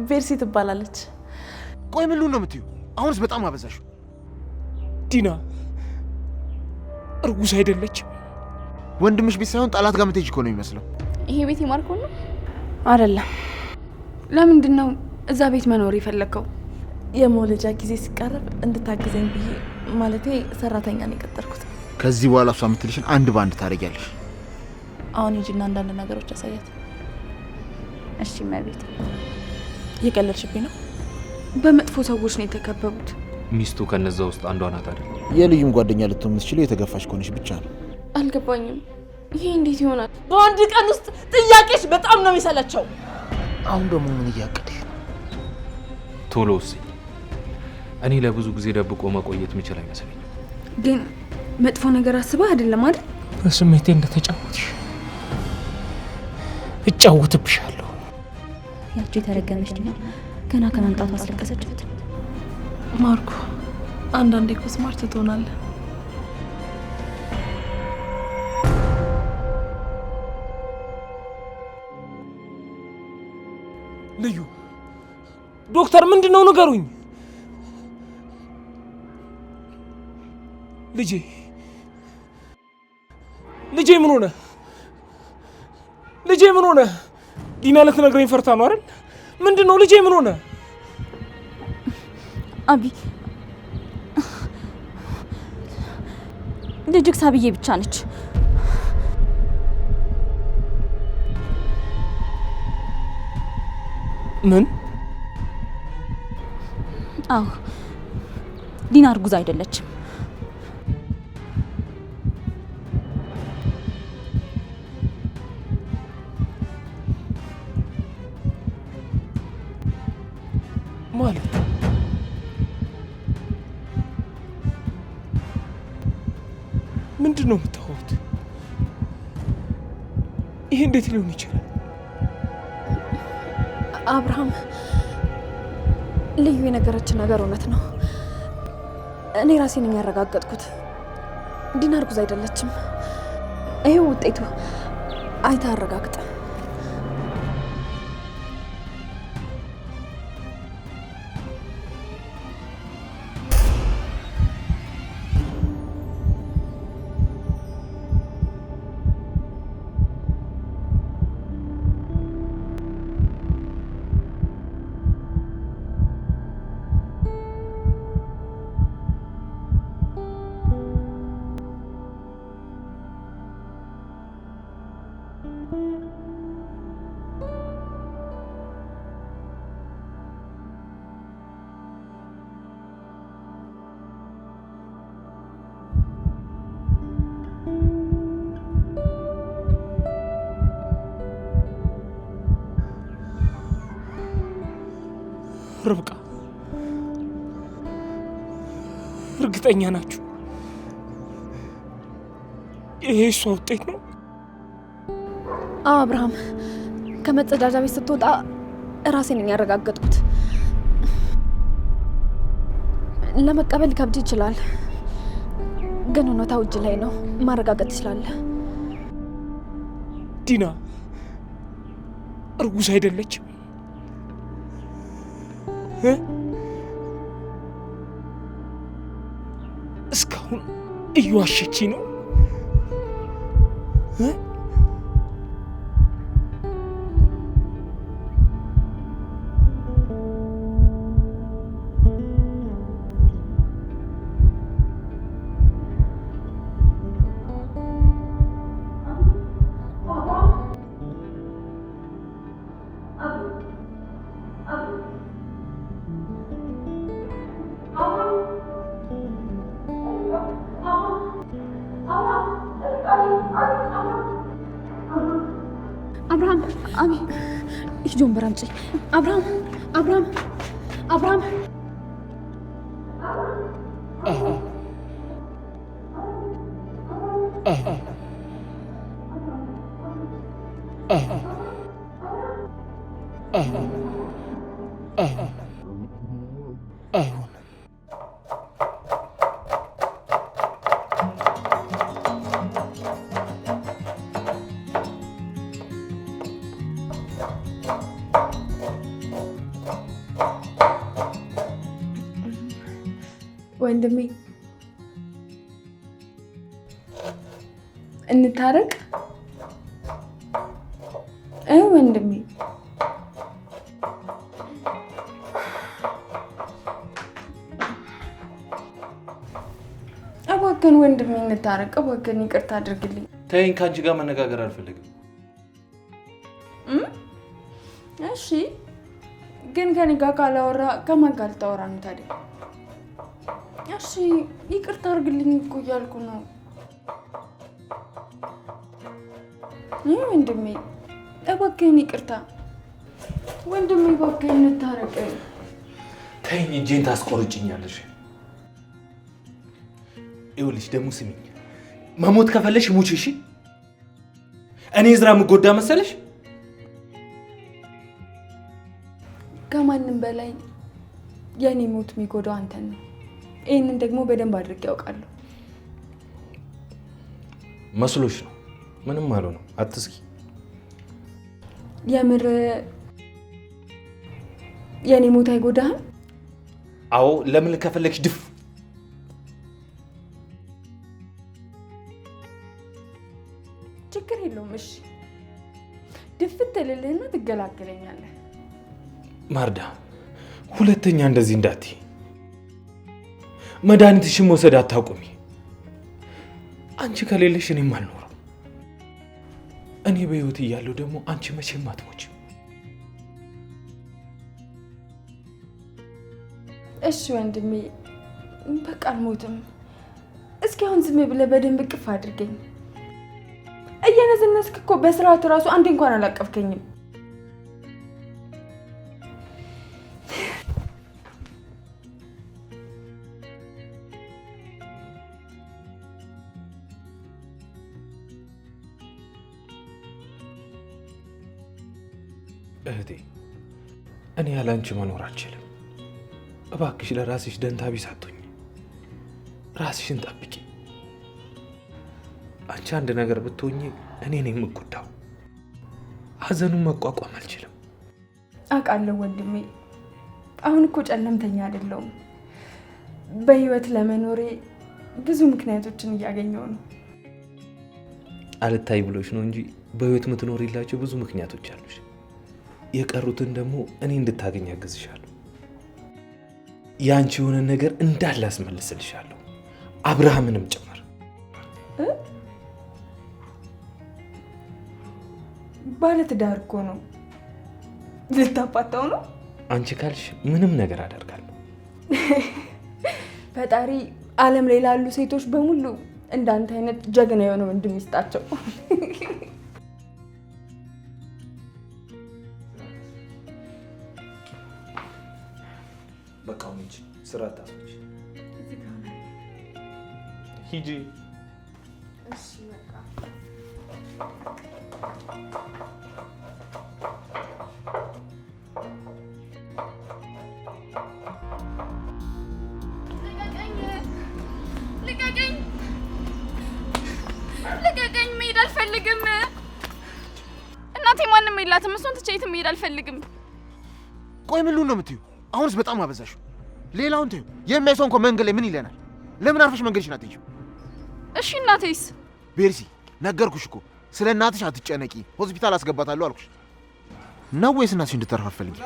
ቤርሲ ትባላለች። ቆይ ምን ነው የምትዩ? አሁንስ በጣም አበዛሽ። ዲና እርጉዝ አይደለች። ወንድምሽ ቤት ሳይሆን ጠላት ጋር ምትሄጂ እኮ ነው የሚመስለው። ይሄ ቤት የማርኮ ነው አይደለም? ለምንድን ነው እዛ ቤት መኖር የፈለከው? የመውለጃ ጊዜ ሲቀርብ እንድታግዘኝ ብዬ ማለቴ ሰራተኛ ነው የቀጠርኩት። ከዚህ በኋላ እሷ የምትልሽን አንድ ባንድ ታደርጊያለሽ። አሁን ሂጂና አንዳንድ ነገሮች አሳያት። እሺ መቤት። እየቀለድሽብኝ ነው? በመጥፎ ሰዎች ነው የተከበቡት። ሚስቱ ከነዛ ውስጥ አንዷ ናት አይደል? የልዩም ጓደኛ ልትሆን የምትችለው የተገፋሽ ከሆነሽ ብቻ ነው። አልገባኝም። ይሄ እንዴት ይሆናል? በአንድ ቀን ውስጥ ጥያቄሽ በጣም ነው የሚሰለቸው። አሁን ደግሞ ምን እያቀድሽ? ቶሎ ወስኝ። እኔ ለብዙ ጊዜ ደብቆ መቆየት የምችል አይመስለኝም። ግን መጥፎ ነገር አስበህ አይደለም አይደል? በስሜቴ እንደተጫወትሽ እጫወትብሻለሁ። ያቺ የተረገመች ዲና ገና ከመምጣቱ አስለቀሰችት። ማርኮ አንዳንዴ እኮ ስማርት ትሆናለህ። ልዩ ዶክተር ምንድነው ንገሩኝ። ልጄ ምን ሆነ? ልጄ ምን ሆነ? ዲና ልትነግረኝ ፈርታ ነው አይደል? ምንድነው? ልጄ ምን ሆነ? አቢ ልጅክ ሳብዬ ብቻ ነች። ምን? አዎ ዲና እርጉዝ አይደለችም። ማለት ምንድነው የምታወሩት? ይሄ እንዴት ሊሆን ይችላል? አብርሃም ልዩ የነገረችን ነገር እውነት ነው። እኔ ራሴ ነኝ ያረጋገጥኩት። ዲና እርጉዝ አይደለችም። ይሄው ውጤቱ አይታ አረጋግጥ። ርብቃ እርግጠኛ ናችሁ? ይሄ እሷ ውጤት ነው? አዎ አብርሃም፣ ከመጸዳጃ ቤት ስትወጣ ራሴ ነኝ ያረጋገጥኩት። ለመቀበል ከብድ ይችላል፣ ግን እውነታው እጅ ላይ ነው። ማረጋገጥ ትችላለህ። ዲና እርጉዝ አይደለችም። እስካሁን እየዋሸች ነው። አብርሃም አቢ ይጆን በራምጪ አብርሃም አብርሃም አብርሃም ወንድሜ እንታረቅ። ወንድሜ እባክህን ወንድሜ እንታረቅ። እባክህን ይቅርታ አድርግልኝ። ተይኝ፣ ከአንቺ ጋር መነጋገር አልፈልግም። እሺ፣ ግን ከኔ ጋር ካላወራ ከማን ጋር ልታወራ ነው ታዲያ? እሺ ይቅርታ አድርግልኝ እኮ እያልኩ ነው። ወንድሜ እባክህን ይቅርታ። ወንድሜ እባክህን እንታረቅ። ተይኝ፣ እጄን ታስቆርጭኛለሽ። ይኸውልሽ ደግሞ ስሚኝ፣ መሞት ከፈለሽ ሙች። እሺ እኔ እዝራ የምጎዳ መሰለሽ? ከማንም በላይ የኔ ሞት የሚጎዳው አንተን ነው። ይህንን ደግሞ በደንብ አድርጌ ያውቃለሁ። መስሎሽ ነው? ምንም አልሆነም፣ አትስኪ። የምር የኔ ሞት አይጎዳህም? አዎ፣ ለምን ከፈለግሽ ድፍ ችግር የለውም። እሺ ድፍት ትልልህና ትገላገለኛለህ። ማርዳ፣ ሁለተኛ እንደዚህ እንዳትይ። መድኃኒትሽን መውሰድ አታቁሚ። አንቺ ከሌለሽ እኔም አልኖርም። እኔ በህይወት እያለሁ ደግሞ አንቺ መቼም አትሞችም። እሺ ወንድሜ፣ በቃ አልሞትም። እስኪ አሁን ዝም ብለህ በደንብ እቅፍ አድርገኝ። እየነዘነስክ እኮ በስርዓት እራሱ አንዴ እንኳን አላቀፍከኝም። እህቴ፣ እኔ ያለ አንቺ መኖር አልችልም። እባክሽ ለራስሽ ደንታ ቢስ አትሁኝ። ራስሽን ጠብቂ። አንቺ አንድ ነገር ብትሆኚ እኔ ነኝ የምጎዳው። ሀዘኑን መቋቋም አልችልም። አውቃለሁ ወንድሜ፣ አሁን እኮ ጨለምተኛ አይደለሁም። በህይወት ለመኖሬ ብዙ ምክንያቶችን እያገኘሁ ነው። አልታይ ብሎሽ ነው እንጂ በህይወት የምትኖሪላቸው ብዙ ምክንያቶች አሉሽ። የቀሩትን ደግሞ እኔ እንድታገኝ ያግዝሻለሁ። ያንቺ የሆነ ነገር እንዳለ አስመልስልሻለሁ፣ አብርሃምንም ጭምር። ባለትዳር እኮ ነው። ልታፋታው ነው? አንቺ ካልሽ ምንም ነገር አደርጋለሁ። ፈጣሪ ዓለም ላይ ላሉ ሴቶች በሙሉ እንዳንተ አይነት ጀግና የሆነ ወንድም ይስጣቸው። በቃ እንጂ ስራ ታስወጪ። ሂጂ። እሺ በቃ ልቀቀኝ። መሄድ አልፈልግም። እናቴ ማንም የላትም። እሷን ትቼ የትም መሄድ አልፈልግም። ቆይ ምን ልሁን ነው የምትይው? አሁንስ በጣም አበዛሽው። ሌላውን ተይው። የሚያይ ሰው እንኳን መንገድ ላይ ምን ይለናል? ለምን አርፈሽ መንገድሽን አትሄጂም? እሺ እናቴስ? ቤርሲ ነገርኩሽ እኮ ስለ እናትሽ አትጨነቂ፣ ሆስፒታል አስገባታለሁ አልኩሽ። ነው ወይስ እናትሽ እንድትተርፍ አትፈልጊ?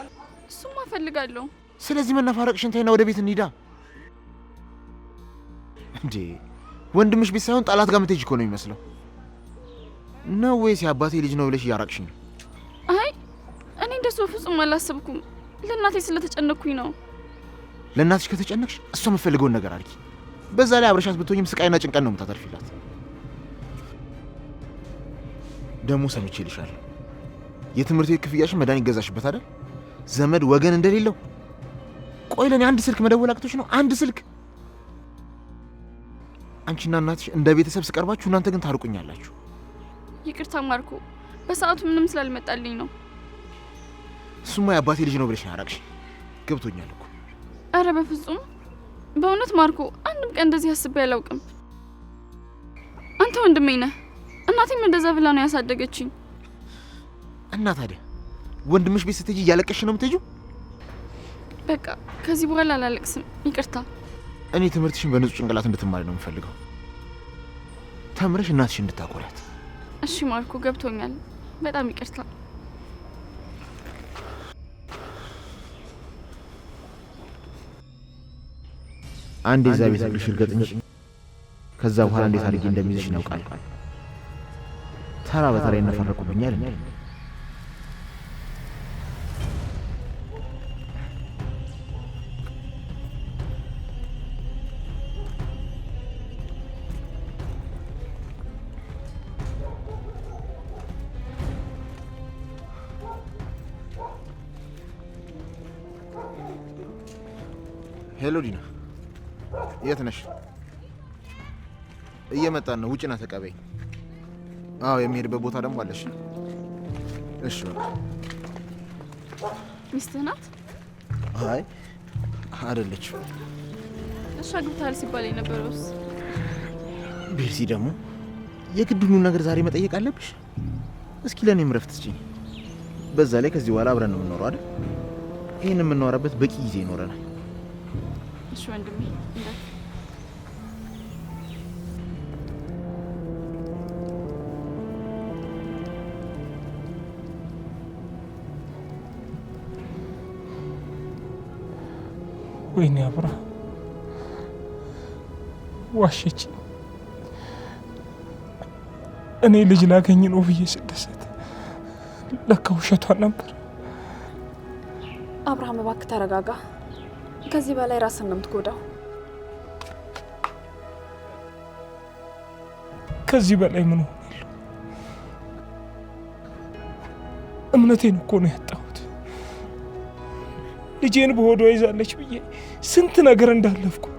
እሱማ እፈልጋለሁ። ስለዚህ መነፋረቅሽን ተይና ወደ ቤት እንሂዳ። እንዴ ወንድምሽ ቤት ሳይሆን ጠላት ጋር የምትሄጂ እኮ ነው የሚመስለው። ነው ወይስ የአባቴ ልጅ ነው ብለሽ እያራቅሽኝ ነው? አይ እኔ እንደሱ ፍጹም አላሰብኩም። ለእናቴ ስለተጨነኩኝ ነው። ለእናትሽ ከተጨነቅሽ እሷ የምትፈልገውን ነገር አድርጊ። በዛ ላይ አብረሻት ብትሆኝም ስቃይና ጭንቀት ነው የምታተርፊላት። ደግሞ ሰምቼልሻለሁ፣ የትምህርት ቤት ክፍያሽን መድኃኒት ገዛሽበት አይደል? ዘመድ ወገን እንደሌለው። ቆይ ለእኔ አንድ ስልክ መደወል አቅቶሽ ነው? አንድ ስልክ። አንቺና እናትሽ እንደ ቤተሰብ ስቀርባችሁ፣ እናንተ ግን ታርቁኛላችሁ። ይቅርታ ማርኮ፣ በሰዓቱ ምንም ስላልመጣልኝ ነው። እሱማ የአባቴ ልጅ ነው ብለሽ ያራቅሽ። ገብቶኛል እኮ። አረ በፍጹም በእውነት ማርኮ፣ አንድም ቀን እንደዚህ አስቤ አላውቅም። አንተ ወንድሜ ነህ። እናቴም እንደዛ ብላ ነው ያሳደገችኝ። እና ታዲያ ወንድምሽ ቤት ስትሄጂ እያለቀሽ ነው የምትሄጂው? በቃ ከዚህ በኋላ አላለቅስም። ይቅርታ። እኔ ትምህርትሽን በንጹህ ጭንቅላት እንድትማሪ ነው የምፈልገው። ተምረሽ እናትሽን እንድታቆሪያት። እሺ ማርኩ ገብቶኛል። በጣም ይቅርታ። አንዴ እዛ ቤት እግርሽ እርገጥኝ። ከዛ በኋላ እንዴት አድርጌ እንደሚይዝሽ እናውቃለሁ። ተራ በተራ ይነፈረቁብኛል እንዴ? ሄሎ ዲና፣ የት ነሽ? እየመጣን ነው። ውጭና ተቀበይ። አዎ የሚሄድበት ቦታ ደግሞ አለሽ። እሺ በቃ። ሚስትህ ናት? አይ አይደለችም። እሷ ግብታል ሲባል የነበረውስ? ቤርሲ ደግሞ የግድኑን ነገር ዛሬ መጠየቅ አለብሽ? እስኪ ለእኔም ረፍት ስጪኝ። በዛ ላይ ከዚህ በኋላ አብረን ነው የምንኖረው አይደል? ይህን የምናወራበት በቂ ጊዜ ይኖረናል። እሺ ወንድሜ እንዳት ወይኔ አብራ ዋሸች። እኔ ልጅ ላገኝ ነው ብዬ ስደሰት ለካ ውሸቷን ነበር። አብርሃም እባክህ ተረጋጋ። ከዚህ በላይ ራስን ነው የምትጎዳው። ከዚህ በላይ ምን ሆናለሁ? እምነቴን እኮ ነው ያጣሁት። ልጄን በሆዷ ይዛለች ብዬ ስንት ነገር እንዳለፍኩት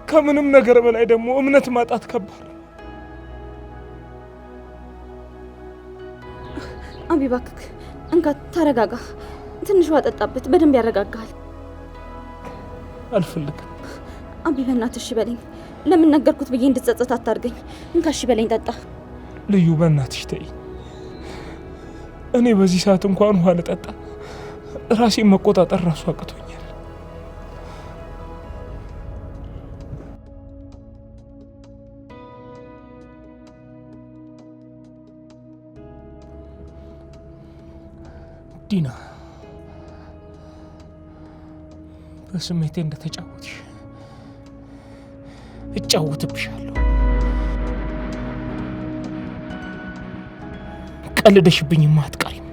ከምንም ነገር በላይ ደግሞ እምነት ማጣት ከባድ ነው። አቢ እባክህ እንካ ተረጋጋ። ትንሽ ውሃ ጠጣበት፣ በደንብ ያረጋጋል። አልፈልግም። አቢ በእናትህ እሺ በለኝ። ለምን ነገርኩት ብዬ እንድትጸጸት አታርገኝ። እንካ እሺ በለኝ፣ ጠጣ። ልዩ በእናትሽ ተይ። እኔ በዚህ ሰዓት እንኳን ውሃ ልጠጣ ራሴን መቆጣጠር ራሱ አቅቶኛል። ዲና በስሜቴ እንደተጫወትሽ እጫወትብሻለሁ። ቀልደሽብኝማ አትቀሪም።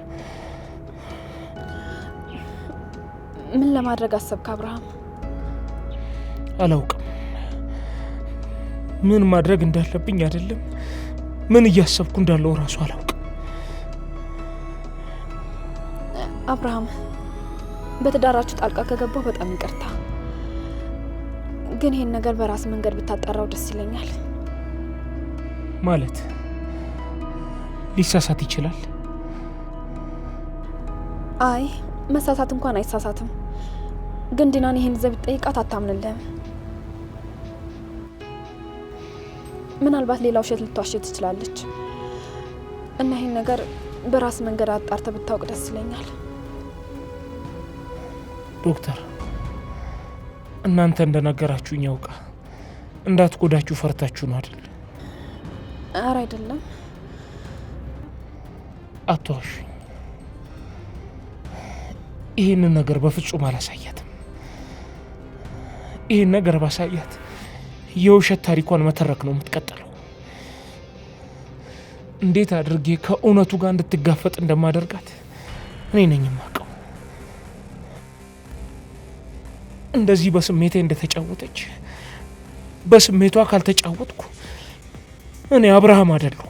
ምን ለማድረግ አሰብክ አብርሃም? አላውቅም። ምን ማድረግ እንዳለብኝ አይደለም ምን እያሰብኩ እንዳለው ራሱ አላውቅም። አብርሃም በትዳራችሁ ጣልቃ ከገባው በጣም ይቅርታ፣ ግን ይሄን ነገር በራስ መንገድ ብታጣራው ደስ ይለኛል። ማለት ሊሳሳት ይችላል። አይ መሳሳት እንኳን አይሳሳትም፣ ግን ዲናን ይሄን ዘብ ጠይቃት አታምንልህም። ምናልባት ሌላ ውሸት ልትዋሽ ትችላለች እና ይሄን ነገር በራስ መንገድ አጣርተህ ብታውቅ ደስ ይለኛል። ዶክተር እናንተ እንደነገራችሁኝ ያውቃ እንዳትጎዳችሁ ፈርታችሁ ነው አይደል? ኧረ አይደለም። አትዋሹኝ። ይህንን ነገር በፍጹም አላሳያትም። ይህን ነገር ባሳያት የውሸት ታሪኳን መተረክ ነው የምትቀጥለው። እንዴት አድርጌ ከእውነቱ ጋር እንድትጋፈጥ እንደማደርጋት እኔ ነኝ የማውቀው። እንደዚህ በስሜቴ እንደተጫወተች በስሜቷ ካልተጫወትኩ እኔ አብርሃም አይደለሁ።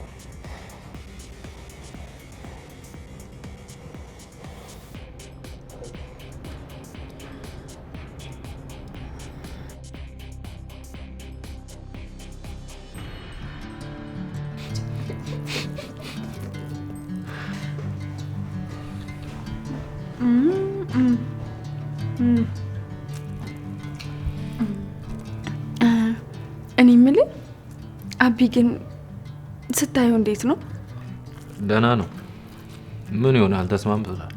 እኔ የምልህ አቢ ግን ስታየው እንዴት ነው? ደህና ነው። ምን ይሆናል? ተስማምቶታል።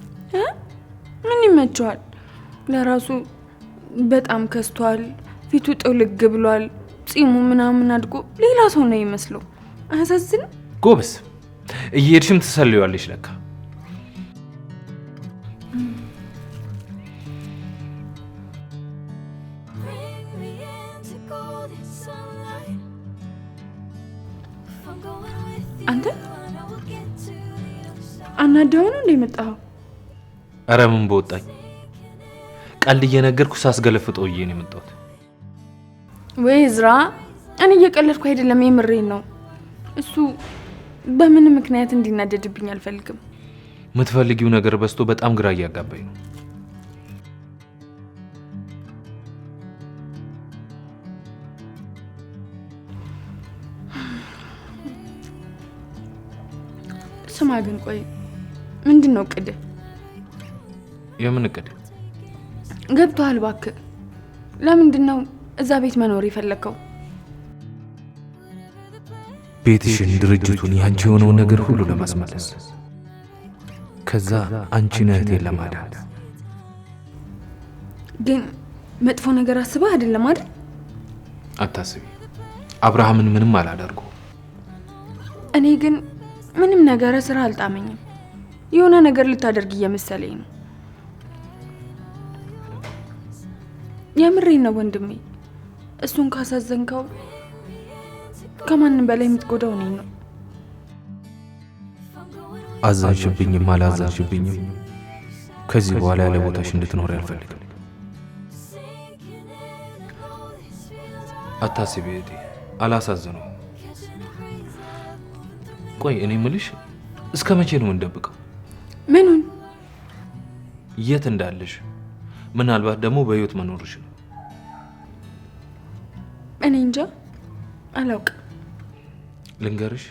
ምን ይመቸዋል? ለራሱ በጣም ከስቷል። ፊቱ ጥልግ ብሏል። ጺሙ ምናምን አድጎ ሌላ ሰው ነው ይመስለው። አያሳዝንም? ጎበስ እየሄድሽም ትሰልዩዋለሽ ለካ። አንተ አናደው ነው እንደመጣው? ኧረ ምን በወጣኝ። ቀልድ እየነገርኩ ሳስገለፍጠው ነው የመጣሁት። ወይ ዝራ፣ እኔ እየቀለድኩ አይደለም፣ የምሬን ነው። እሱ በምን ምክንያት እንዲናደድብኝ አልፈልግም። የምትፈልጊው ነገር በዝቶ በጣም ግራ እያጋባኝ ነው። ስማ ግን ቆይ ምንድን ነው እቅድ? የምን እቅድ? ገብቶሃል? እባክህ ለምንድን ነው እዛ ቤት መኖር የፈለከው? ቤትሽን፣ ድርጅቱን፣ ያንቺ የሆነውን ነገር ሁሉ ለማስመለስ፣ ከዛ አንቺን እህቴን ለማዳን። ግን መጥፎ ነገር አስበህ አይደለም አይደል? አታስቢ፣ አብርሃምን ምንም አላደርገው። እኔ ግን ምንም ነገር ስራ አልጣመኝም። የሆነ ነገር ልታደርግ እየመሰለኝ ነው። የምሬን ነው ወንድሜ። እሱን ካሳዘንከው ከማንም በላይ የምትጎዳው እኔ ነው። አዛዥብኝም አላዛዥብኝም ከዚህ በኋላ ያለ ቦታሽ እንድትኖር አልፈልግም። አታስቢ እህቴ፣ አላሳዝነው። ቆይ እኔ የምልሽ እስከ መቼ ነው እንደብቀው? ምኑን? የት እንዳለሽ፣ ምናልባት ደግሞ በህይወት መኖርሽ ነው። እኔ እንጃ አላውቅም። ልንገርሽ፣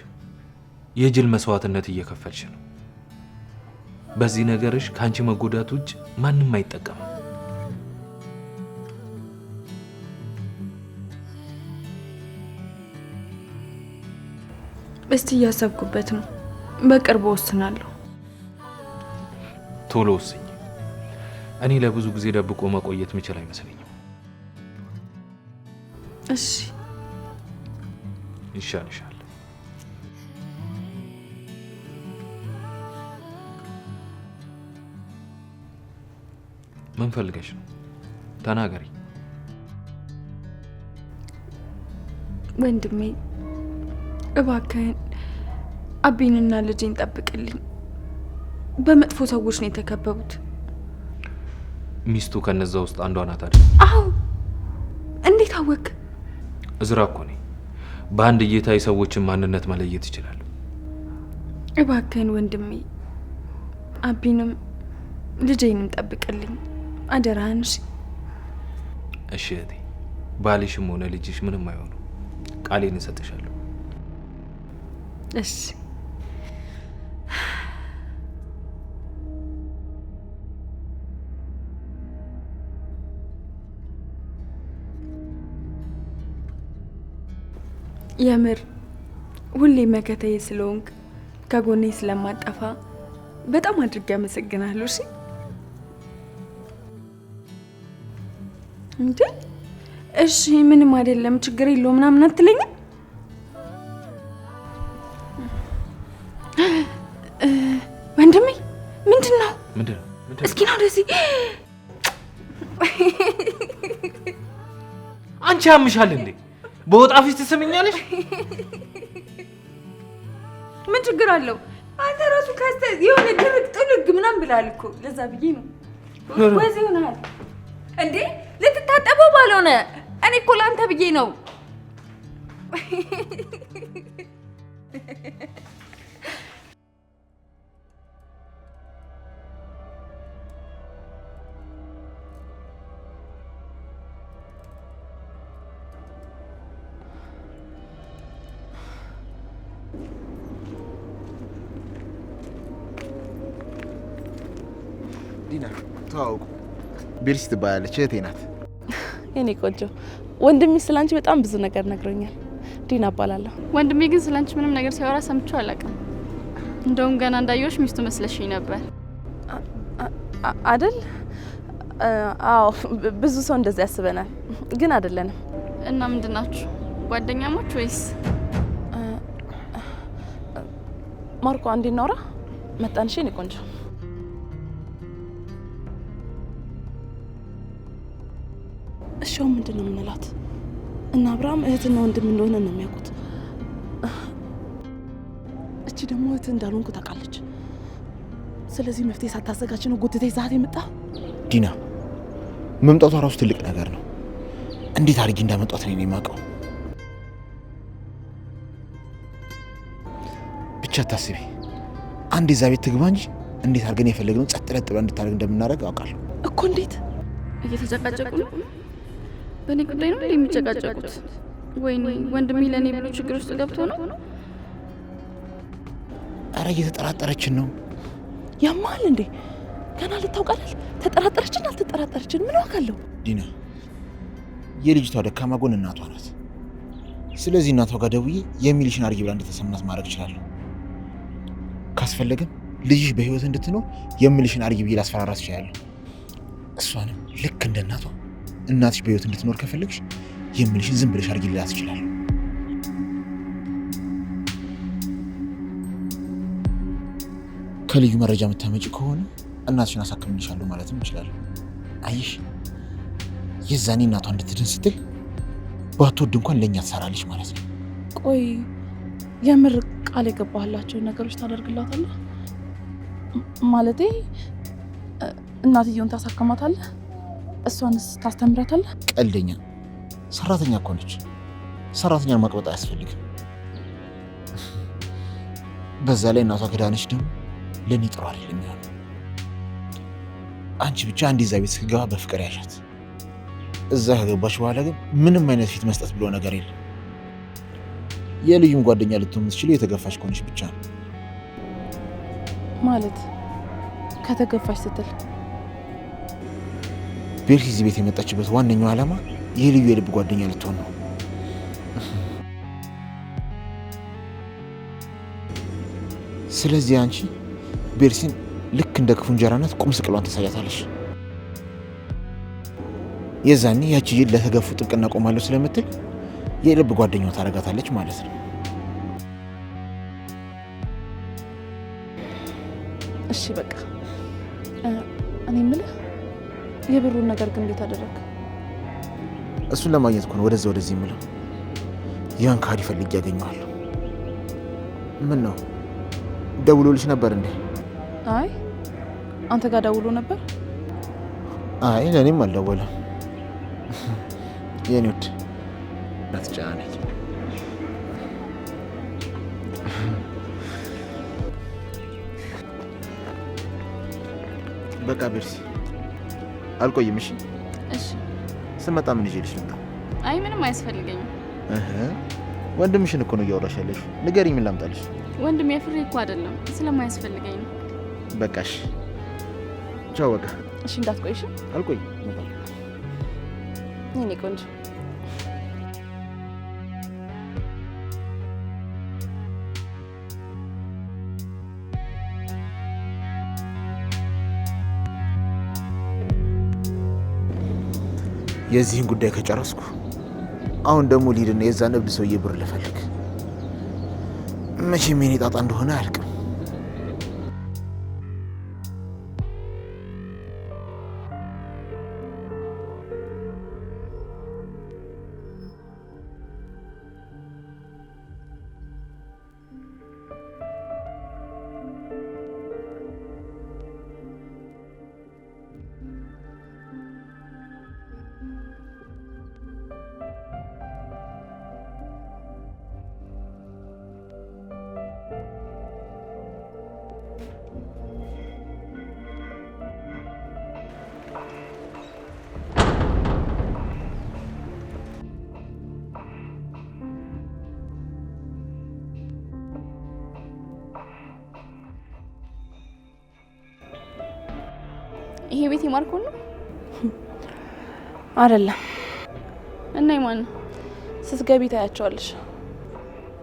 የጅል መስዋዕትነት እየከፈልሽ ነው። በዚህ ነገርሽ ካንቺ መጎዳት ውጭ ማንም አይጠቀምም። እስቲ እያሰብኩበት ነው። በቅርቡ ወስናለሁ። ቶሎ ወስኝ። እኔ ለብዙ ጊዜ ደብቆ መቆየት ምችል አይመስለኝም። እሺ ይሻልሻል። ምን ፈልገሽ ነው? ተናገሪ። ወንድሜ እባክህን አቢንና ልጄን ጠብቅልኝ። በመጥፎ ሰዎች ነው የተከበቡት። ሚስቱ ከነዛ ውስጥ አንዷ ናት አይደል? አዎ። እንዴት አወቅ? እዝራ እኮ ነኝ። በአንድ እይታ የሰዎችን ማንነት መለየት ይችላል። እባክህን ወንድሜ አቢንም ልጄንም ጠብቅልኝ አደራህን። እሺ እህቴ፣ ባልሽም ሆነ ልጅሽ ምንም አይሆኑ። ቃሌን እሰጥሻለሁ። እሺ የምር ሁሌ መከታዬ ስለሆንክ ከጎኔ ስለማጠፋ በጣም አድርጌ አመሰግናለሁ። እሺ እንዴ? እሺ ምንም አይደለም፣ ችግር የለውም ምናምን አትለኝም? ወንድሜ ምንድን ነው? እስኪ ነው እንደዚህ። አንቺ ያምሻል እንዴ? በወጣ ፊት ትስምኛለሽ? ምን ችግር አለው? አንተ ራሱ ካስተ የሆነ ድርቅ ጥልግ ምናምን ብላል እኮ ለዛ ብዬ ነው። ወዚህ ሆነሃል እንዴ? ልትታጠበው ባልሆነ እኔ እኮ ለአንተ ብዬ ነው። ዲና ተዋውቁ፣ ቤርሲ ትባላለች፣ እህቴ ናት። የኔ ቆንጆ ወንድሜ ስላንቺ በጣም ብዙ ነገር ነግሮኛል። ዲና እባላለሁ። ወንድሜ ግን ስላንቺ ምንም ነገር ሲያወራ ሰምቼው አላውቅም። እንደውም ገና እንዳየሁሽ ሚስቱ መስለሽኝ ነበር አይደል? አዎ ብዙ ሰው እንደዚህ ያስበናል፣ ግን አይደለንም። እና ምንድን ናችሁ? ጓደኛሞች ወይስ? ማርኮ አንዴ እናውራ። መጣንሽ የኔ ቆንጆ። እሺው ምንድን ነው የምንላት? እና አብርሃም እህትና ወንድም እንደሆነ ነው የሚያውቁት። እቺ ደግሞ እህት እንዳልሆንኩ ታውቃለች። ስለዚህ መፍትሄ ሳታዘጋጅ ነው ጎትተህ ይዛት የመጣ። ዲና መምጣቷ ራሱ ትልቅ ነገር ነው። እንዴት አድርጊ እንዳመጣት ነው የማውቀው። ብቻ ታስቢ፣ አንድ እዛ ቤት ትግባ እንጂ እንዴት አድርገን የፈለግነው ጸጥ ለጥ ብለን እንድታደርግ እንደምናደርግ አውቃለሁ እኮ። እንዴት እየተጨቃጨቁ ነው? በእኔ ጉዳይ ነው የሚጨቃጨቁት? ወይኔ ወንድሜ ለእኔ ብሎ ችግር ውስጥ ገብቶ ነው? አረ እየተጠራጠረችን ነው። ያማል እንዴ? ገና ልታውቃለች። ተጠራጠረችን አልተጠራጠረችን ምን ዋጋለው? ዲና የልጅቷ ደካማ ጎን እናቷ ናት። ስለዚህ እናቷ ጋር ደውዬ የሚልሽን አድርጊ ብላ እንደተሰማት ማድረግ እችላለሁ። ካስፈለገም ልጅሽ በህይወት እንድትኖር የሚልሽን አድርጊ ብዬ ላስፈራራት እችላለሁ። እሷንም ልክ እንደ እናቷ እናትሽ በህይወት እንድትኖር ከፈለግሽ የሚልሽን ዝም ብለሽ አድርጊ ልላት እችላለሁ። ከልዩ መረጃ የምታመጪ ከሆነ እናትሽን አሳክምልሻለሁ ማለትም እችላለሁ። አይሽ የዛኔ እናቷ እንድትድን ስትል ባትወድ እንኳን ለእኛ ትሰራለች ማለት ነው። ቆይ የምር ቃል የገባህላቸውን ነገሮች ታደርግላታለህ? ማለቴ እናትየውን ታሳክማታለህ? እሷንስ ታስተምራታለህ? ቀልደኛ ሰራተኛ እኮ ነች። ሰራተኛን ማቅበጥ አያስፈልግም። በዛ ላይ እናቷ ከዳነች ደግሞ ለእኔ ጥሩ አይደለም የሚሆነው። አንቺ ብቻ አንድ እዛ ቤት ስትገባ በፍቅር ያሻት። እዛ ከገባች በኋላ ግን ምንም አይነት ፊት መስጠት ብሎ ነገር የለም። የልዩም ጓደኛ ልትሆን የምትችለው የተገፋች ከሆነች ብቻ ነው። ማለት ከተገፋች ስትል ቤርሲ እዚህ ቤት የመጣችበት ዋነኛው ዓላማ የልዩ የልብ ጓደኛ ልትሆን ነው። ስለዚህ አንቺ ቤርሲን ልክ እንደ ክፉ እንጀራነት ቁም ስቅሏን ታሳያታለሽ። የዛኔ ያቺ ይል ለተገፉ ጥብቅና ቆማለሁ ስለምትል የልብ ጓደኛው ታረጋታለች ማለት ነው። እሺ በቃ እኔ የምልህ የብሩን ነገር ግን እንዴት አደረግ? እሱን ለማግኘት እኮ ነው ወደዛ ወደዚህ የምለው። ያን ካዲ ፈልጌ ያገኘዋለሁ። ምን ነው ደውሎልሽ ነበር እንዴ? አይ አንተ ጋር ደውሎ ነበር? አይ ለእኔም አልደወለም። የኔ ውድ አትጨናነቂ። በቃ ቤርሲ አልቆይም። እሺ እሺ። ስመጣ ምን ይዤልሽ ልምጣ? አይ ምንም አያስፈልገኝም። ወንድምሽን እኮ ነው እያወራሽ ያለሽ። ንገሪኝ፣ ምን ላምጣልሽ? ወንድም የፍሬ እኮ አይደለም፣ ስለማያስፈልገኝ ነው። በቃሽ፣ ቻው። በቃ እሺ፣ እንዳትቆይሽ። አልቆይም። የኔ ቆንጆ የዚህን ጉዳይ ከጨረስኩ አሁን ደግሞ ሊድና የዛን እብድ ሰውዬ ብር ልፈልግ። መቼም የኔ ጣጣ እንደሆነ አያልቅም። ይሄ ቤት የማርኮ ነው አይደለም? እና የማን ነው? ስትገቢ ታያቸዋለሽ።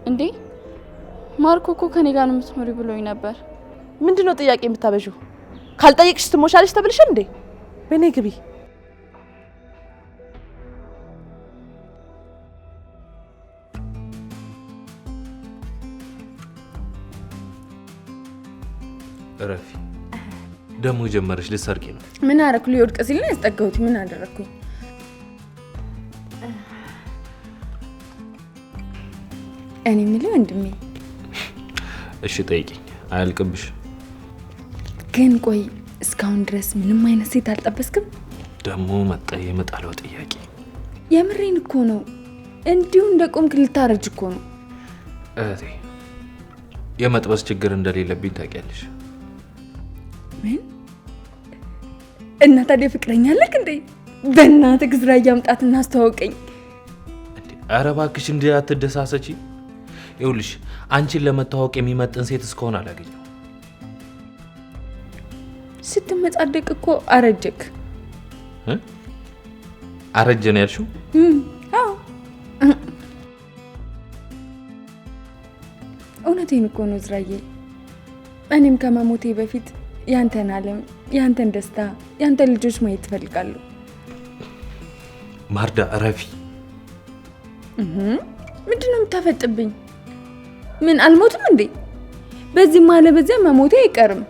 እንዴ ማርኮ እኮ ከኔ ጋር ነው የምትኖሪ ብሎኝ ነበር። ምንድነው ጥያቄ የምታበዡ? ካልጠየቅሽ ትሞሻለሽ ተብልሽ እንዴ? በኔ ግቢ። ረፊ ደሞ ጀመረሽ ልሰርቂ ነው። ምን አረኩ? ሊወድቅ ሲል ነው ያስጠጋሁት። ምን አደረኩኝ? እኔ የምልህ ወንድሜ። እሺ ጠይቂኝ፣ አያልቅብሽ። ግን ቆይ እስካሁን ድረስ ምንም አይነት ሴት አልጠበስክም? ደሞ መጣ የመጣለው ጥያቄ። የምሬን እኮ ነው። እንዲሁ እንደ ቆምክ ልታረጅ እኮ ነው። እህቴ የመጥበስ ችግር እንደሌለብኝ ታውቂያለሽ። ምን? እና ታዲያ ፍቅረኛ አለክ እንዴ? በእናትህ ግዝራ እያምጣትና አስተዋውቀኝ። ኧረ እባክሽ እንዲህ አትደሳሰቺ። ይኸውልሽ አንቺን ለመታወቅ የሚመጥን ሴት እስከሆነ አላገኘው። ስትመጻደቅ እኮ አረጀክ። አረጀ ነው ያልሽው? አዎ እውነቴን እኮ ነው ዝራዬ። እኔም ከመሞቴ በፊት ያንተን ዓለም፣ ያንተን ደስታ፣ ያንተን ልጆች ማየት እፈልጋለሁ። ማርዳ ረፊ። ምንድን ነው የምታፈጥብኝ? ምን አልሞትም እንዴ? በዚህ ማለ በዚያ መሞቴ አይቀርም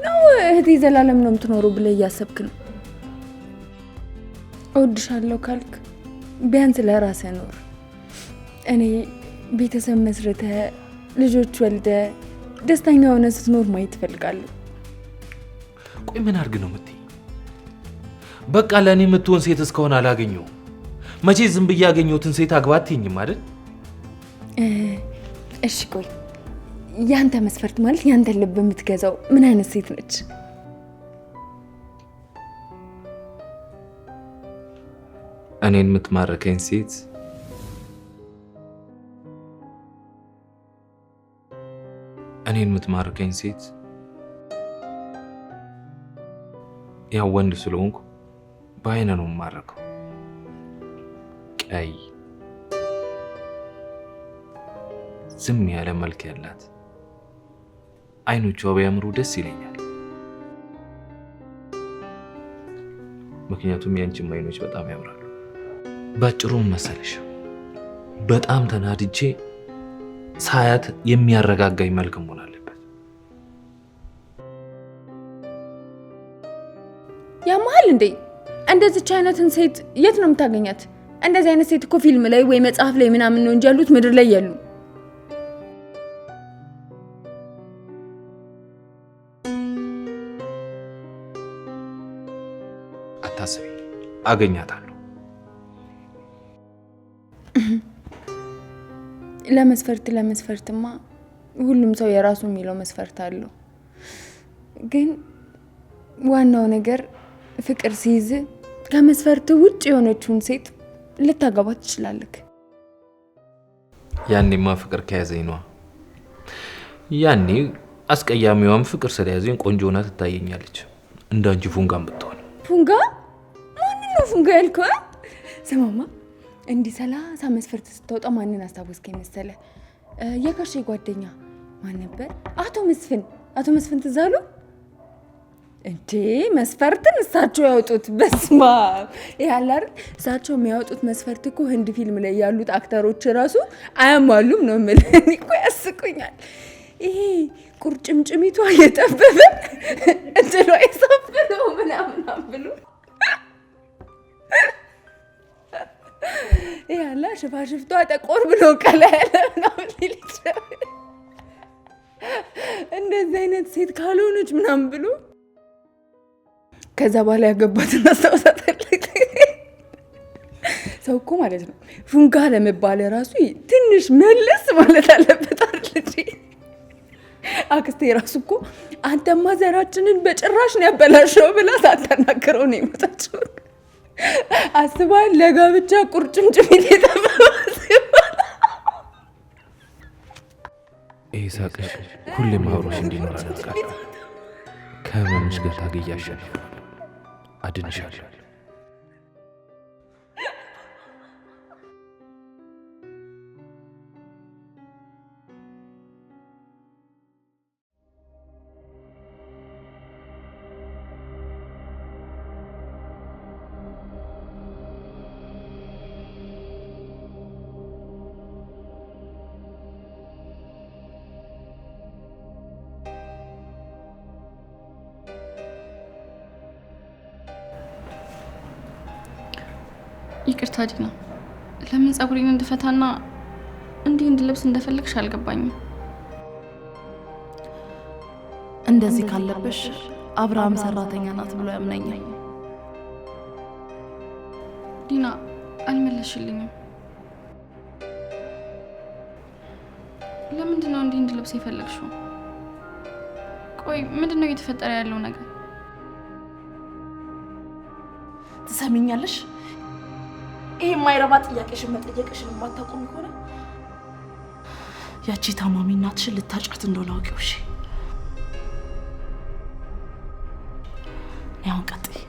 ነው? እህቴ ዘላለም ነው የምትኖረው ብለህ እያሰብክ ነው? እወድሻለሁ ካልክ ቢያንስ ለራስህ ኖር። እኔ ቤተሰብ መስርተህ ልጆች ወልደህ ደስተኛ ሆነ ስትኖር ማየት እፈልጋለሁ። ቆይ ምን አድርግ ነው የምትይ? በቃ ለእኔ የምትሆን ሴት እስከሆነ አላገኘሁም። መቼ ዝም ብዬ ያገኘሁትን ሴት አግባት ትይኝም አይደል? እሺ ቆይ ያንተ መስፈርት ማለት ያንተ ልብ የምትገዛው ምን አይነት ሴት ነች? እኔን የምትማርከኝ ሴት ያው ወንድ ስለሆንኩ በአይነ ነው የማረከው። ቀይ ዝም ያለ መልክ ያላት፣ አይኖቿ ቢያምሩ ደስ ይለኛል። ምክንያቱም ያንቺም አይኖች በጣም ያምራሉ። ባጭሩም መሰለሽ በጣም ተናድጄ ሳያት የሚያረጋጋኝ መልክ መሆን አለበት። ያማል እንዴ? እንደዚች አይነትን ሴት የት ነው የምታገኛት? እንደዚህ አይነት ሴት እኮ ፊልም ላይ ወይ መጽሐፍ ላይ ምናምን ነው እንጂ ያሉት ምድር ላይ ያሉ። አታስቢ፣ አገኛታለሁ። ለመስፈርትማ ሁሉም ሰው የራሱ የሚለው መስፈርት አለው። ግን ዋናው ነገር ፍቅር ሲይዝ ከመስፈርት ውጭ የሆነችውን ሴት ልታገባት ትችላለህ። ያኔማ ፍቅር ከያዘኝ ነዋ። ያኔ አስቀያሚዋም ፍቅር ስለያዘኝ ቆንጆ ሆና ትታየኛለች። እንዳንቺ ፉንጋም ብትሆን። ፉንጋ? ማንን ነው ፉንጋ ያልከው? ስማማ እንዲህ 30 መስፈርት ስታወጣ ማንን አስታወስከኝ መሰለ? የከርሼ ጓደኛ ማን ነበር? አቶ መስፍን ትዝ አሉ እንዴ? መስፈርትን እሳቸው ያወጡት። በስማ ያለ አይደል? እሳቸው የሚያወጡት መስፈርት እኮ ህንድ ፊልም ላይ ያሉት አክተሮች ራሱ አያሟሉም ነው የምልህ። እኔ እኮ ያስቁኛል። ይሄ ቁርጭምጭሚቷ የጠበበ እንትሏ የሰፈነው ምናምን ብሎ ያላ ሽፋሽፍቷ ጠቆር ብሎ ቀላ ያለ ምናምን ሊልች እንደዚህ አይነት ሴት ካልሆነች ምናምን ብሎ ከዛ በኋላ ያገባትን አስታውሳታለሁ። ሰው እኮ ማለት ነው ፉንጋ ለመባል ራሱ ትንሽ መለስ ማለት አለበት አይደል? አክስቴ ራሱ እኮ አንተማ ዘራችንን በጭራሽ ነው ያበላሸው ብላ ሳታናግረው ነው የሞተችው። አስባል ለጋብቻ ቁርጭምጭሚት የተባለው ይሄ ሳቅሽ ሁሌም አብሮሽ እንዲኖር አደርጋለሁ። ከህመምሽ ጋር ታገያ አሸንፋለሁ፣ አድንሻለሁ። ይቅርታ ዲና፣ ለምን ጸጉሬን እንድፈታና እንዲህ እንድለብስ እንደፈለግሽ አልገባኝም። እንደዚህ ካለብሽ አብርሃም ሰራተኛ ናት ብሎ ያምነኛል። ዲና አልመለሽልኝም። ለምንድን ነው እንዲህ እንድለብስ የፈለግሽው? ቆይ ምንድን ነው እየተፈጠረ ያለው ነገር? ትሰሚኛለሽ? ይሄ የማይረባ ጥያቄሽን መጠየቅሽን የማታቆሚ ከሆነ ያቺ ታማሚ እናትሽን ልታጫት እንደሆነ አውቂው። እሺ ያው ቀጥይ።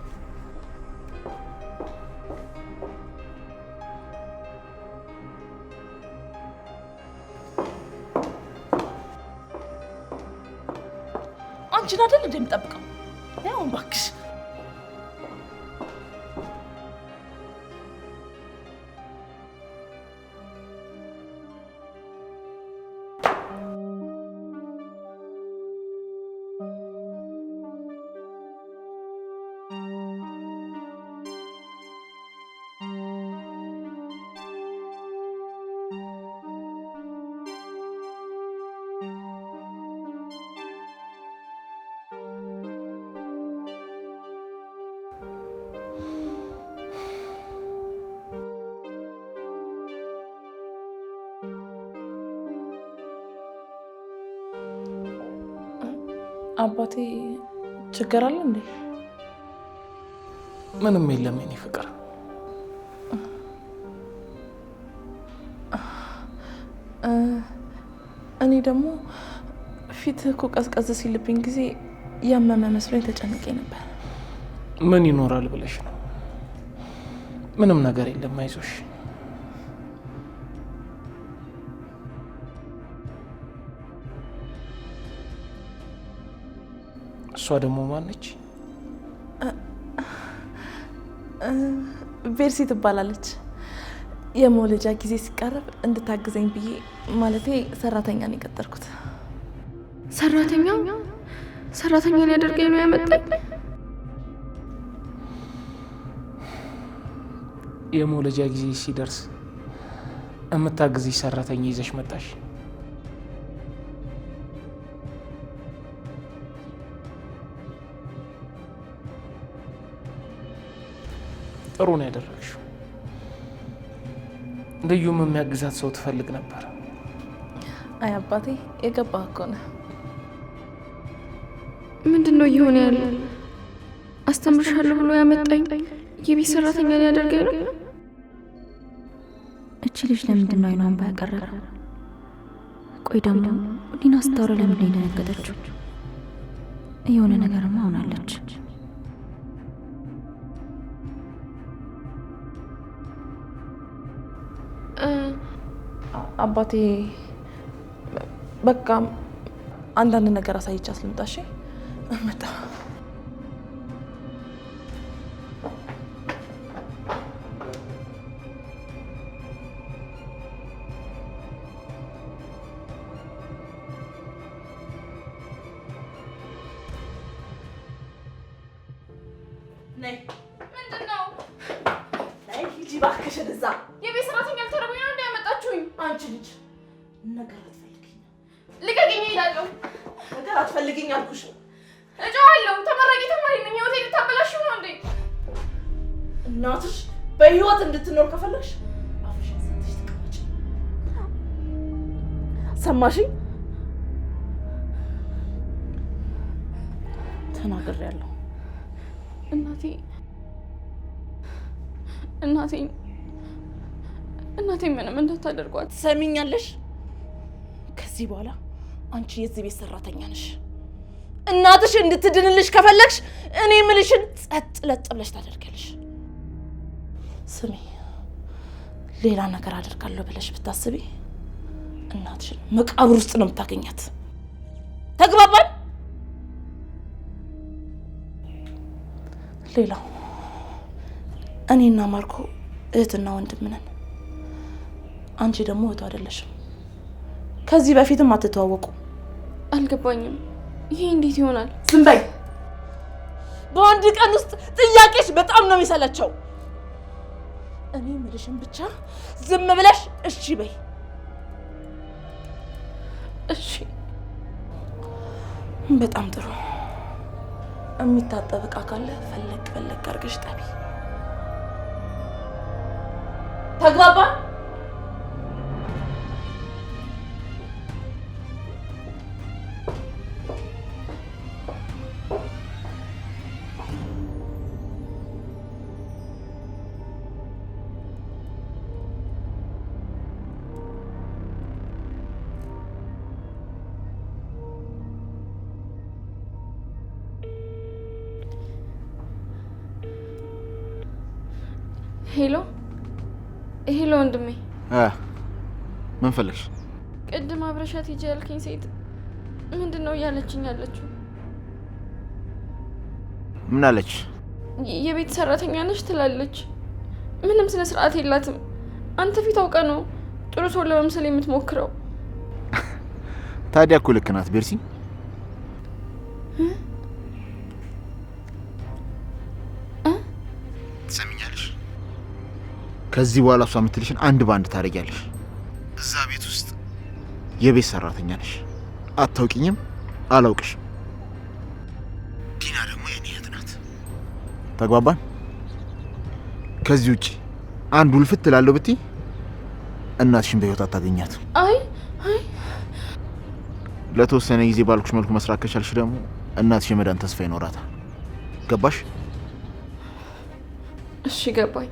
አንቺን አይደል እንደምጠብቀው? ያው እባክሽ አባቴ ችግር አለ እንዴ? ምንም የለም የኔ ፍቅር። እኔ ደግሞ ፊትህ እኮ ቀዝቀዝ ሲልብኝ ጊዜ ያመመ መስሎኝ ተጨንቄ ነበር። ምን ይኖራል ብለሽ ነው? ምንም ነገር የለም፣ አይዞሽ። እሷ ደግሞ ማነች? ቤርሲ ትባላለች። የመውለጃ ጊዜ ሲቀርብ እንድታግዘኝ ብዬ ማለቴ ሰራተኛ ነው የቀጠርኩት። ሰራተኛ ሊያደርገኝ ነው ያመጣኝ? የመውለጃ ጊዜ ሲደርስ የምታግዝሽ ሰራተኛ ይዘሽ መጣሽ? ጥሩ ነው ያደረግሽው። ልዩም የሚያግዛት ሰው ትፈልግ ነበር። አይ አባቴ የገባህ እኮ ነው። ምንድን ነው እየሆነ ያለው? አስተምርሻለሁ ብሎ ያመጣኝ የቤት ሰራተኛ ሊያደርገኝ ነው? እቺ ልጅ ለምንድን ነው አይኗን ባያቀረረው? ቆይ ደግሞ ዲና ስታወራ ለምንድን ነው የደነገጠችው? የሆነ ነገርማ ሆናለች። አባቴ በቃ አንዳንድ ነገር አሳይቻት ልምጣ። እሺ መጣ። ነይ። ምንድን ነው? ነይ ሂጂ እባክሽን። እዛ የቤት ሰራተኛ ልታደርጉኝ ነው እንደ ያመጣችሁኝ? አንቺ ልጅ ነገር አትፈልጊኝ። ልቀቂኝ፣ እሄዳለሁ። ነገር አትፈልጊኝ አልኩሽ። እጮሃለሁ። ተመራቂ ተማሪ ነኝ። ህይወቴን ልታበላሽው ነው እንዴ? እናትሽ በህይወት እንድትኖር ከፈለግሽ አፍሽን ዘግተሽ ተቀመጪ። ሰማሽኝ? ተናግሬያለሁ። እናቴ ምንም እንዳታደርጓት። ትሰሚኛለሽ? ከዚህ በኋላ አንቺ የዚህ ቤት ሰራተኛ ነሽ። እናትሽ እንድትድንልሽ ከፈለግሽ እኔ ምልሽን ጸጥ ለጥ ብለሽ ታደርጊያለሽ። ስሚ፣ ሌላ ነገር አደርጋለሁ ብለሽ ብታስቢ እናትሽን መቃብር ውስጥ ነው የምታገኛት። ተግባባን? ሌላው እኔና ማርኮ እህትና ወንድም ነን። አንቺ ደግሞ እህቱ አይደለሽም። ከዚህ በፊትም አትተዋወቁ። አልገባኝም። ይሄ እንዴት ይሆናል? ዝም በይ። በአንድ ቀን ውስጥ ጥያቄሽ በጣም ነው የሚሰለቸው። እኔ የምልሽን ብቻ ዝም ብለሽ እሺ በይ። እሺ በጣም ጥሩ። የሚታጠብ ዕቃ ካለ ፈለግ አድርገሽ ጠቢ። ተግባባን? ሄሎ ወንድሜ። ምን ፈለግሽ? ቅድም አብረሻት ሂጂ ያልከኝ ሴት ምንድን ነው እያለችኝ ያለችው? ምን አለች? የቤት ሰራተኛ ነሽ ትላለች። ምንም ስነ ስርዓት የላትም። አንተ ፊት አውቀ ነው ጥሩ ሰው ለመምሰል የምትሞክረው። ታዲያ እኮ ልክ ናት ቤርሲ። ትሰሚኛለሽ? ከዚህ በኋላ እሷ የምትልሽን አንድ ባንድ ታደርጊያለሽ። እዛ ቤት ውስጥ የቤት ሰራተኛ ነሽ። አታውቂኝም፣ አላውቅሽም። ዲና ደግሞ የኔ እህት ናት። ተግባባን? ከዚህ ውጪ አንድ ውልፍት ትላለሁ ብትይ እናትሽን በህይወት አታገኛት። አይ ለተወሰነ ጊዜ ባልኩሽ መልኩ መስራት ከቻልሽ ደግሞ እናትሽ የመዳን ተስፋ ይኖራታል። ገባሽ? እሺ ገባኝ።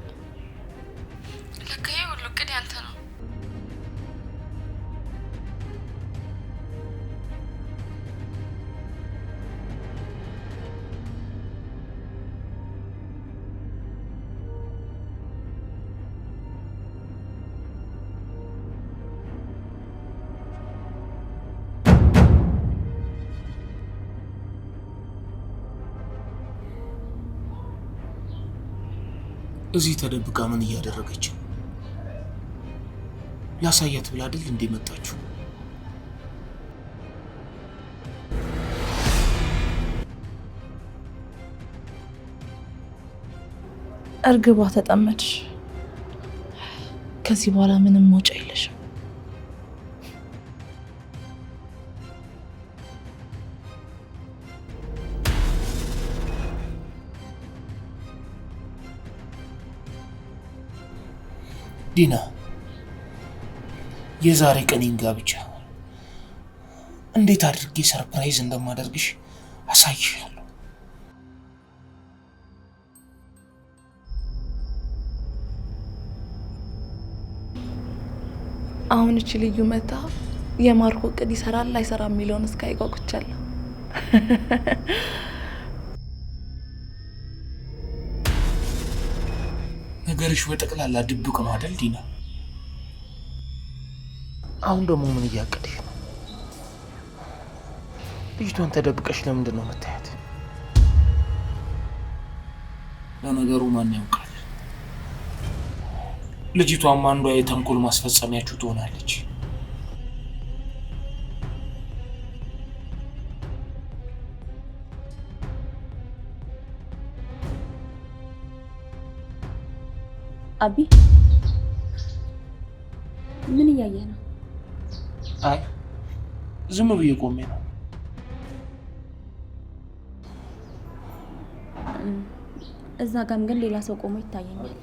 ለካ ይሄ ሁሉ እቅድ ያንተ ነው። እዚህ ተደብቃ ምን እያደረገች ነው? ላሳያት ብላ አይደል እንዴ መጣችሁ? እርግቧ ተጠመድሽ። ከዚህ በኋላ ምንም መውጫ የለሽም። ዲና፣ የዛሬ ቀኔን ጋብቻ እንዴት አድርጌ ሰርፕራይዝ እንደማደርግሽ አሳይሻለሁ። አሁን እቺ ልዩ መታ የማርኮ እቅድ ይሰራል አይሰራም የሚለውን እስካይ ጓጉቻለሁ። ነገርሽ በጠቅላላ ድብቅ ነው አይደል ዲና? አሁን ደግሞ ምን እያቀድሽ ነው? ልጅቷን ተደብቀሽ ለምንድን ነው የምታያት? ለነገሩ ማን ያውቃል? ልጅቷም አንዷ የተንኮል ማስፈጸሚያችሁ ትሆናለች። አቢ ምን እያየ ነው? አይ ዝም ብዬ ቆሜ ነው። እዛ ጋም ግን ሌላ ሰው ቆሞ ይታየኛል።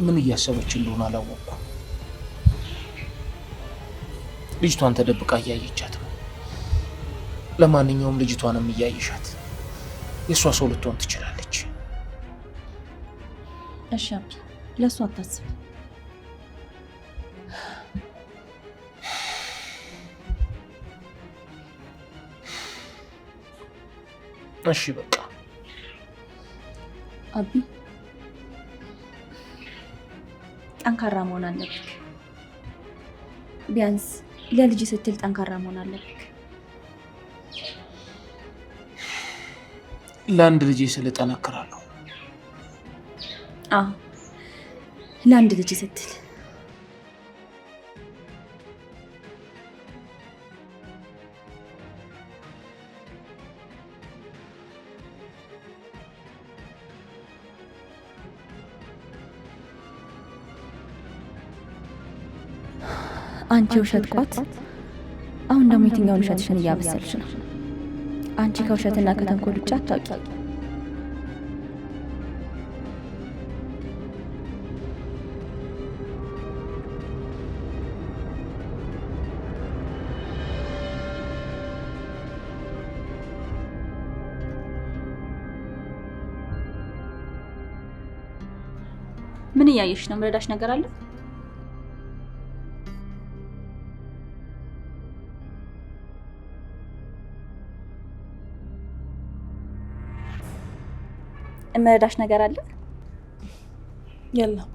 ምን እያሰበች እንደሆነ አላወቅኩም። ልጅቷን ተደብቃ እያየቻት ነው። ለማንኛውም ልጅቷንም እያየሻት የእሷ ሰው ልትሆን ትችላለች። እሺ አቢ፣ ለእሱ አታስብ። እሺ በቃ አቢ፣ ጠንካራ መሆን አለብክ። ቢያንስ ለልጅ ስትል ጠንካራ መሆን አለብክ። ለአንድ ልጅ ስል እጠነክራለሁ። አዎ ለአንድ ልጅ ስትል። አንቺ ውሸት ቋት፣ አሁን ደግሞ የትኛውን ውሸትሽን እያበሰልሽ ነው? አንቺ ከውሸትና ከተንኮል ውጭ አታውቂ። ምን እያየሽ ነው? ምረዳሽ ነገር አለ? ምረዳሽ ነገር አለ? የለም።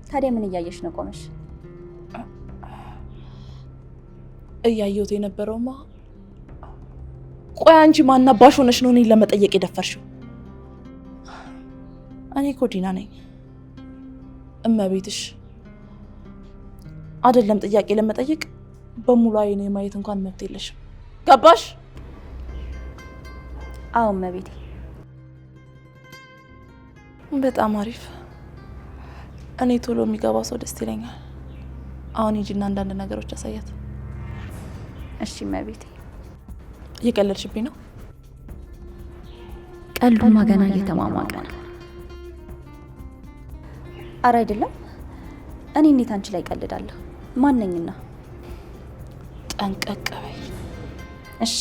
ታዲያ ምን እያየሽ ነው ቆመሽ? እያየሁት የነበረውማ ቆይ አንቺ ማናባሽ ሆነሽ ነው እኔን ለመጠየቅ የደፈርሽው? እኔ እኮ ዲና ነኝ። እመቤትሽ አይደለም ጥያቄ ለመጠየቅ በሙሉ አይኔ ማየት እንኳን መብት የለሽም። ገባሽ? አዎ እመቤቴ። በጣም አሪፍ። እኔ ቶሎ የሚገባው ሰው ደስ ይለኛል። አሁን ሂጂና አንዳንድ ነገሮች አሳያት። እሺ እመቤቴ። እየቀለድሽብኝ ነው? ቀልዱማ ገና እየተሟሟቀ ነው። አረ አይደለም። እኔ እንዴት አንቺ ላይ ቀልዳለሁ? ማንነኝና? ጠንቀቅ በይ እሺ።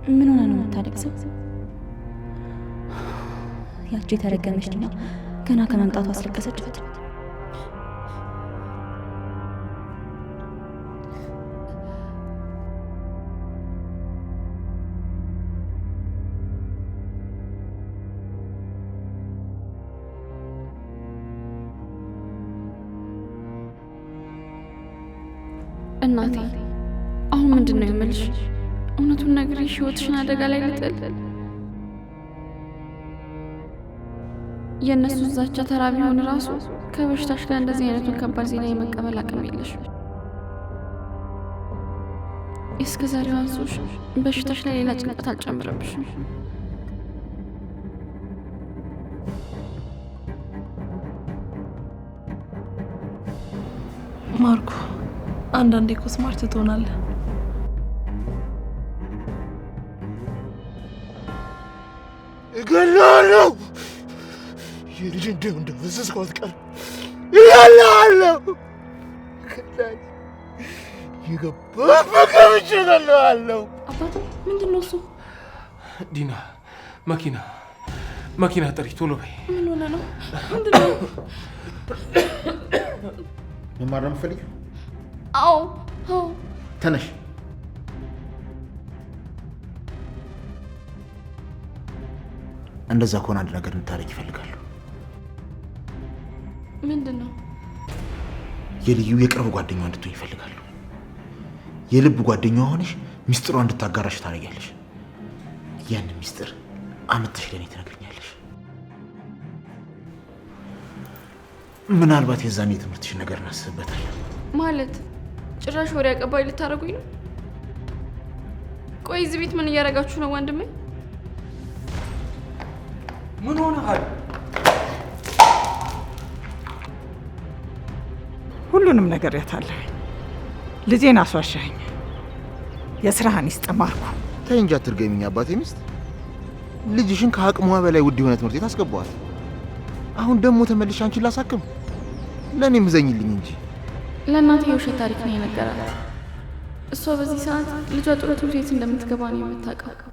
ምን ሆነ ነው የምታለቅሰው? ያቺ የተረገመች ዲና ገና ከመምጣቱ አስለቀሰቻት። እናቴ አሁን ምንድን ነው የምልሽ? እውነቱን ነግሬሽ ህይወትሽን አደጋ ላይ ልጥል? የእነሱ ዛቻ ተራ ቢሆን ራሱ ከበሽታሽ ጋር እንደዚህ አይነቱን ከባድ ዜና የመቀበል አቅም የለሽም። እስከ ዛሬው አንሶሽ በሽታሽ ላይ ሌላ ጭንቀት አልጨምረብሽም። ማርኮ፣ አንዳንዴ እኮ ስማርት ትሆናለህ። እገላለሁ። የልጅ እንደፈሰስኩ አትቀርም። እገላለሁ። የገባበት ገብቼ እገላለሁ። አባቱ ምንድን ነው እሱ? ዲና መኪና ጥሪ፣ ቶሎ በይ። ምን ሆነ ነው? ምንድን ነው? መማር ነው የምትፈልጊው? አዎ። ተነሽ። እንደዛ ከሆነ አንድ ነገር እንድታረግ ይፈልጋሉ። ምንድን ነው? የልዩ የቅርብ ጓደኛዋ እንድትሆኝ ይፈልጋሉ። የልብ ጓደኛዋ ሆነሽ ሚስጥሯ እንድታጋራሽ ታደርጊያለሽ። ያን ሚስጥር አመጥተሽ ለኔ ትነግሪኛለሽ። ምናልባት የዛኔ የትምህርትሽ ነገር እናስብበታለን። ማለት ጭራሽ ወሬ አቀባይ ልታደርጉኝ ነው? ቆይ እዚህ ቤት ምን እያደረጋችሁ ነው ወንድሜ? ምን ሆነሃል? ሁሉንም ነገር ያታለህ። ልጄን አስዋሻኝ። የስራህን ይስጥ ማርኩ። ተይ እንጂ አትርገሚኝ አባቴ ሚስት። ልጅሽን ከአቅሟ በላይ ውድ የሆነ ትምህርት ቤት አስገባዋት። አሁን ደግሞ ተመልሼ አንቺን ላሳክም? ለእኔ ምዘኝልኝ እንጂ። ለእናቴ የውሸት ታሪክ ነው የነገራት። እሷ በዚህ ሰዓት ልጇ ጥሩ ትምህርት ቤት እንደምትገባ ነው የምታውቀው።